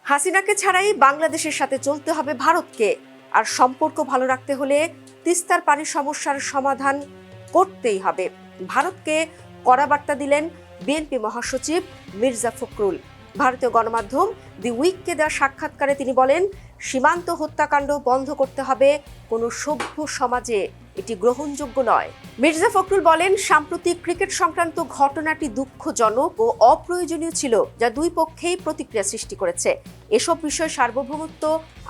হাসিনাকে ছাড়াই বাংলাদেশের সাথে চলতে হবে ভারতকে, আর সম্পর্ক ভালো রাখতে হলে তিস্তার পানি সমস্যার সমাধান করতেই হবে। ভারতকে কড়া বার্তা দিলেন বিএনপি মহাসচিব মির্জা ফখরুল। ভারতীয় গণমাধ্যম দি উইককে দেওয়া সাক্ষাৎকারে তিনি বলেন, সীমান্ত হত্যাকাণ্ড বন্ধ করতে হবে, কোনো সভ্য সমাজে এটি গ্রহণযোগ্য নয়। মির্জা ফখরুল বলেন, সাম্প্রতিক ক্রিকেট সংক্রান্ত ঘটনাটি দুঃখজনক ও অপ্রয়োজনীয় ছিল, যা দুই পক্ষেই প্রতিক্রিয়া সৃষ্টি করেছে। এসব বিষয় সার্বভৌমত্ব,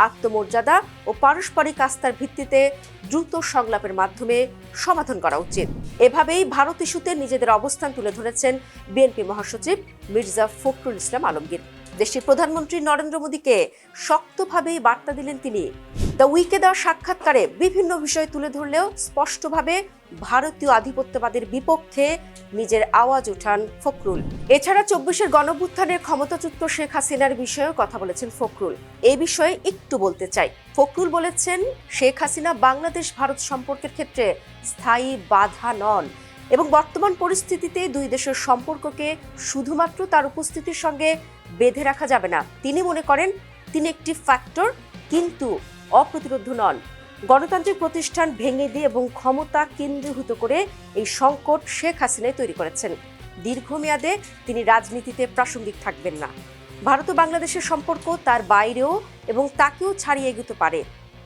আত্মমর্যাদা ও পারস্পরিক আস্থার ভিত্তিতে দ্রুত সংলাপের মাধ্যমে সমাধান করা উচিত। এভাবেই ভারত ইস্যুতে নিজেদের অবস্থান তুলে ধরেছেন বিএনপি মহাসচিব মির্জা ফখরুল ইসলাম আলমগীর। দেশটির প্রধানমন্ত্রী নরেন্দ্র মোদীকে শক্তভাবেই বার্তা দিলেন তিনি। দ্য উইকে দেওয়া সাক্ষাৎকারে বিভিন্ন বিষয় তুলে ধরলেও স্পষ্টভাবে ভারতীয় আধিপত্যবাদের বিপক্ষে নিজের আওয়াজ উঠান ফখরুল। এছাড়া ২৪-এর গণঅভ্যুত্থানের ক্ষমতাচ্যুত শেখ হাসিনার বিষয়েও কথা বলেছেন ফখরুল। এই বিষয়ে একটু বলতে চাই। ফখরুল বলেছেন, শেখ হাসিনা বাংলাদেশ ভারত সম্পর্কের ক্ষেত্রে স্থায়ী বাধা নন এবং বর্তমান পরিস্থিতিতে দুই দেশের সম্পর্ককে শুধুমাত্র তার উপস্থিতির সঙ্গে বেঁধে রাখা যাবে না। তিনি মনে করেন তিনি একটি ফ্যাক্টর, কিন্তু অপ্রতিরোধ্য নন। গণতান্ত্রিক প্রতিষ্ঠান ভেঙে দিয়ে এবং ক্ষমতা কেন্দ্রীভূত করে এই সংকট শেখ হাসিনাই তৈরি করেছেন। দীর্ঘমেয়াদে তিনি রাজনীতিতে প্রাসঙ্গিক থাকবেন না। ভারত ও বাংলাদেশের সম্পর্ক তার বাইরেও এবং তাকেও ছাড়িয়ে এগোতে পারে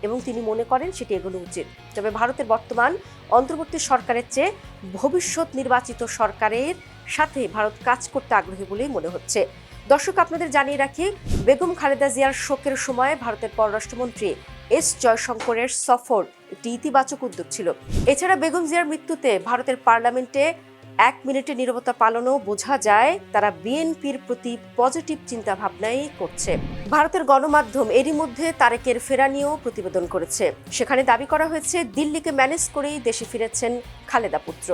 এবং তিনি মনে করেন সেটি এগোনো উচিত। তবে ভারতের বর্তমান অন্তর্বর্তী সরকারের চেয়ে ভবিষ্যৎ নির্বাচিত সরকারের সাথে ভারত কাজ করতে আগ্রহী বলেই মনে হচ্ছে। দর্শক, আপনাদের জানিয়ে রাখি, বেগম খালেদা জিয়ার শোকের সময় ভারতের পররাষ্ট্রমন্ত্রী এস জয়শঙ্করের সফর একটি ইতিবাচক উদ্যোগ ছিল। এছাড়া বেগম জিয়ার মৃত্যুতে ভারতের পার্লামেন্টে ১ মিনিটের নীরবতা পালনও বোঝা যায় তারা বিএনপির প্রতি পজিটিভ চিন্তা ভাবনাই করছে। ভারতের গণমাধ্যম এরই মধ্যে তারেকের ফেরা নিয়েও প্রতিবেদন করেছে। সেখানে দাবি করা হয়েছে, দিল্লিকে ম্যানেজ করেই দেশে ফিরেছেন খালেদা পুত্র।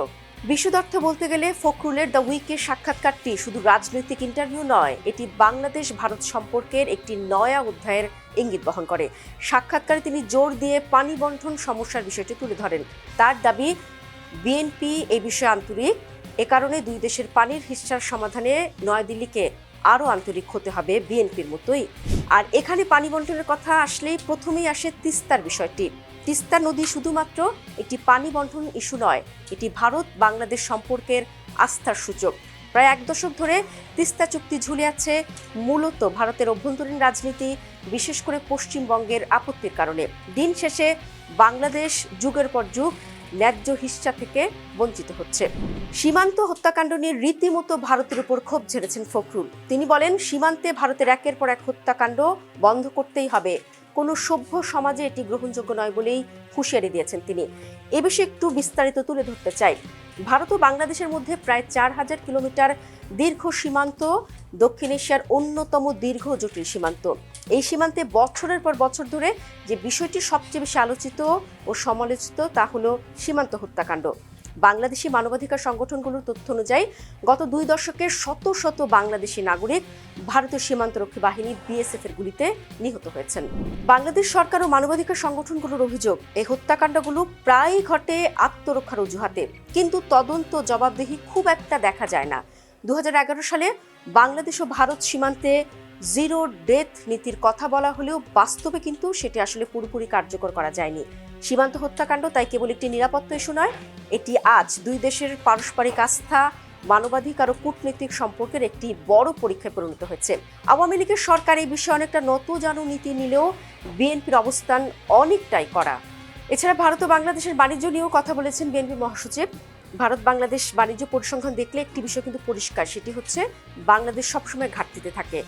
বিশুদ্ধ অর্থে বলতে গেলে ফখরুলের দ্য উইকের সাক্ষাৎকারটি শুধু রাজনৈতিক ইন্টারভিউ নয়, এটি বাংলাদেশ ভারত সম্পর্কের একটি নয়া অধ্যায়ের ইঙ্গিত বহন করে। সাক্ষাৎকারে তিনি জোর দিয়ে পানি বণ্টন সমস্যার বিষয়টি তুলে ধরেন। তার দাবি, বিএনপি এই বিষয়ে আন্তরিক, এ কারণে দুই দেশের পানির হিস্সার সমাধানে নয়াদিল্লিকে আরও আন্তরিক হতে হবে বিএনপির মতোই। আর এখানে পানি বণ্টনের কথা আসলেই প্রথমেই আসে তিস্তার বিষয়টি। তিস্তা নদী শুধুমাত্র একটি পানি বণ্টন ইস্যু নয়, এটি ভারত বাংলাদেশ সম্পর্কের আস্থার সূচক। প্রায় ১ দশক ধরে তিস্তা চুক্তি ঝুলে আছে মূলত ভারতের অভ্যন্তরীণ রাজনীতি, বিশেষ করে পশ্চিমবঙ্গের আপত্তির কারণে। দিন শেষে বাংলাদেশ যুগের পর যুগ ন্যায্য হিস্সা থেকে বঞ্চিত হচ্ছে। সীমান্ত হত্যাকাণ্ড নিয়ে রীতিমতো ভারতের উপর ক্ষোভ ঝেড়েছেন ফখরুল। তিনি বলেন, সীমান্তে ভারতের একের পর এক হত্যাকাণ্ড বন্ধ করতেই হবে, কোনো সভ্য সমাজে এটি গ্রহণযোগ্য নয় বলেই হুঁশিয়ারি দিয়েছেন তিনি। এ বিষয়ে একটু বিস্তারিত তুলে ধরতে চাই। ভারত ও বাংলাদেশের মধ্যে প্রায় ৪,০০০ কিলোমিটার দীর্ঘ সীমান্ত, দক্ষিণ এশিয়ার অন্যতম দীর্ঘ জটিল সীমান্ত। এই সীমান্তে বছরের পর বছর ধরে যে বিষয়টি সবচেয়ে বেশি আলোচিত ও সমালোচিত তা হলো সীমান্ত হত্যাকাণ্ড। বাংলাদেশি মানবাধিকার সংগঠনগুলোর তথ্য অনুযায়ী গত ২ দশকে শত শত বাংলাদেশি নাগরিক ভারতীয় সীমান্তরক্ষী বাহিনী বিএসএফ এর গুলিতে নিহত হয়েছেন। বাংলাদেশ সরকার ও মানবাধিকার সংগঠনগুলোর অভিযোগ, এই হত্যাকাণ্ডগুলো প্রায়ই ঘটে আত্মরক্ষার অজুহাতে, কিন্তু তদন্ত জবাবদিহি খুব একটা দেখা যায় না। ২০১১ সালে বাংলাদেশ ও ভারত সীমান্তে জিরো ডেথ নীতির কথা বলা হলেও বাস্তবে কিন্তু সেটি আসলে পুরোপুরি কার্যকর করা যায়নি। সীমান্ত হত্যাকাণ্ড তাই কেবল একটি নিরাপত্তা ইস্যু নয়, এটি আজ দুই দেশের পারস্পরিক আস্থা, মানবাধিকার ও কূটনৈতিক সম্পর্কের একটি বড় পরীক্ষায় পরিণত হয়েছে। আওয়ামী লীগের সরকার এই বিষয়ে অনেকটা নতজানু নীতি নিলেও বিএনপির অবস্থান অনেকটাই কড়া। এছাড়া ভারত ও বাংলাদেশের বাণিজ্য নিয়েও কথা বলেছেন বিএনপি মহাসচিব। ভারত বাংলাদেশ বাণিজ্য পরিসংখ্যান দেখলে একটি বিষয় কিন্তু পরিষ্কার, সেটি হচ্ছে বাংলাদেশ সবসময় ঘাটতিতে থাকে।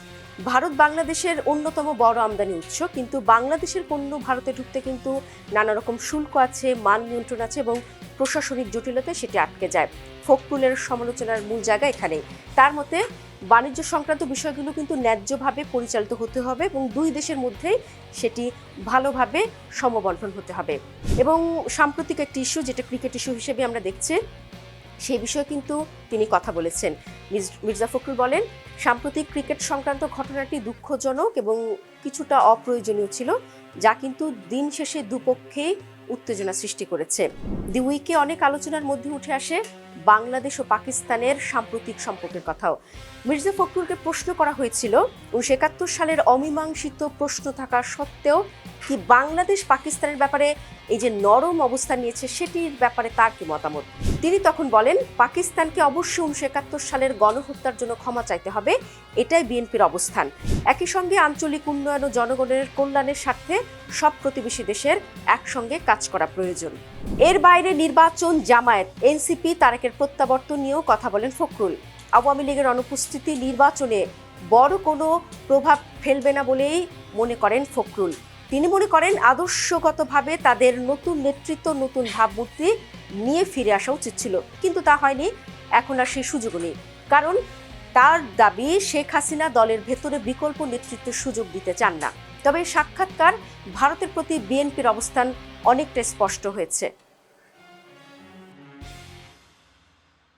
ভারত বাংলাদেশের অন্যতম বড় আমদানি উৎস, কিন্তু বাংলাদেশের পণ্য ভারতে ঢুকতে কিন্তু নানা রকম শুল্ক আছে, মান নিয়ন্ত্রণ আছে এবং প্রশাসনিক জটিলতায় সেটি আটকে যায়। ফখরুলের সমালোচনার মূল জায়গা এখানে। তার মতে, বাণিজ্য সংক্রান্ত বিষয়গুলো কিন্তু ন্যায্যভাবে পরিচালিত হতে হবে এবং দুই দেশের মধ্যেই সেটি ভালোভাবে সমবন্টন হতে হবে। এবং সাম্প্রতিক একটি ইস্যু, যেটা ক্রিকেট ইস্যু হিসেবে আমরা দেখছি, সেই বিষয়ে কিন্তু তিনি কথা বলেছেন। মির্জা ফখরুল বলেন, সাম্প্রতিক ক্রিকেট সংক্রান্ত ঘটনাটি দুঃখজনক এবং কিছুটা অপ্রয়োজনীয় ছিল, যা কিন্তু দিন শেষে দুপক্ষেই উত্তেজনা সৃষ্টি করেছে। দি উইকে অনেক আলোচনার মধ্যে উঠে আসে বাংলাদেশ ও পাকিস্তানের সাম্প্রতিক সম্পর্কের কথাও। মির্জা ফখরুলকে প্রশ্ন করা হয়েছিল 1971 সালের অমীমাংসিত প্রশ্ন থাকা সত্ত্বেও কি বাংলাদেশ পাকিস্তানের ব্যাপারে এই যে নরম অবস্থান নিয়েছে সেটির ব্যাপারে তার কি মতামত। তিনি তখন বলেন, পাকিস্তানকে অবশ্যই 1971 সালের গণহত্যার জন্য ক্ষমা চাইতে হবে, এটাই বিএনপির অবস্থান। একই সঙ্গে আঞ্চলিক উন্নয়ন ও জনগণের কল্যাণের স্বার্থে সব প্রতিবেশী দেশের একসঙ্গে কাজ করা প্রয়োজন। এর বাইরে নির্বাচন, জামায়াত, এনসিপি, তারেকের প্রত্যাবর্তন নিয়েও কথা বলেন ফখরুল। আওয়ামী লীগের অনুপস্থিতি নির্বাচনে বড় কোনো প্রভাব ফেলবে না বলেই মনে করেন ফখরুল। তিনি মনে করেন আদর্শগতভাবে তাদের নতুন নেতৃত্ব, নতুন ভাবমূর্তি নিয়ে ফিরে আসা উচিত ছিল, কিন্তু তা হয়নি। এখন আর সেই সুযোগও নেই, কারণ তার দাবি শেখ হাসিনা দলের ভেতরে বিকল্প নেতৃত্বের সুযোগ দিতে চান না। তবে সাক্ষাৎকার ভারতের প্রতি বিএনপির অবস্থান অনেকটা স্পষ্ট হয়েছে।